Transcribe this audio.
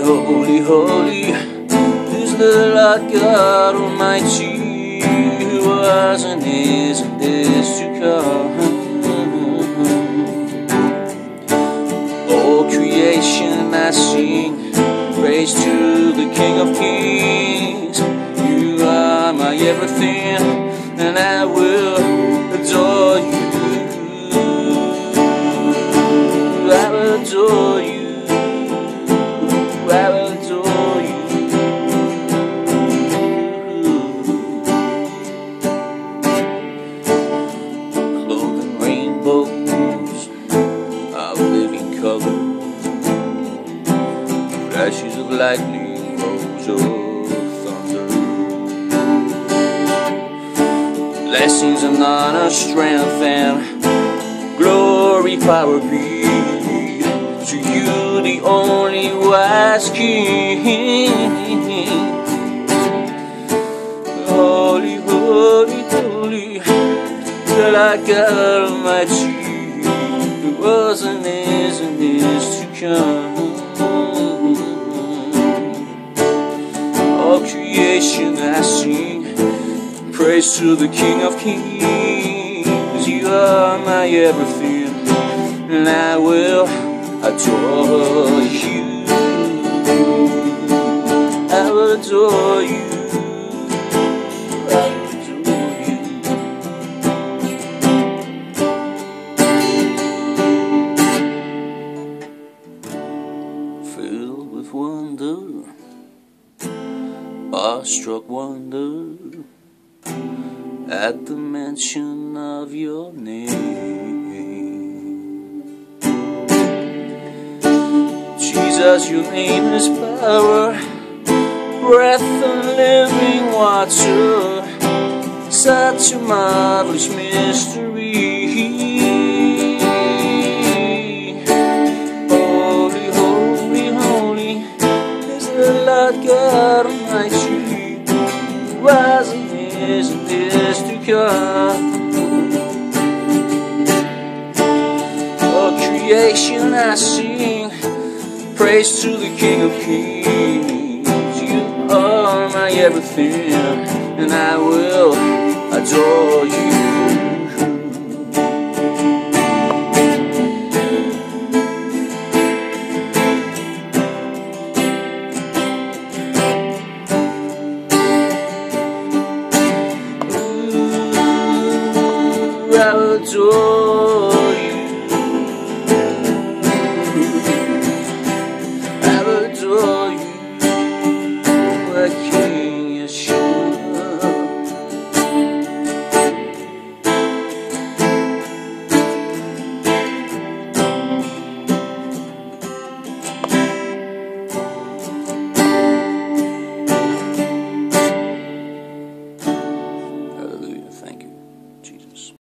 holy, holy is the Lord God Almighty, who was and is to come. All creation I sing praise to the King of Kings. You are my everything, and I will adore you. I will adore you. I will adore you. Clothed in rainbows of living color, flashes of lightning, rolls of thunder, blessings and honor, strength and glory, power be to you, the only wise King. Holy, holy, holy, the Lord God Almighty, who was and is to come. All creation I sing praise to the King of Kings. You are my everything, and I will adore you. I will adore you. I will adore you. Filled with wonder, awestruck wonder, at the mention of your name. Jesus, your name is power, breath and living water, such a marvelous mystery. Holy, holy, holy is the Lord God Almighty, was and is to come. All creation I sing praise to the King of Kings. You are my everything, and I will adore you.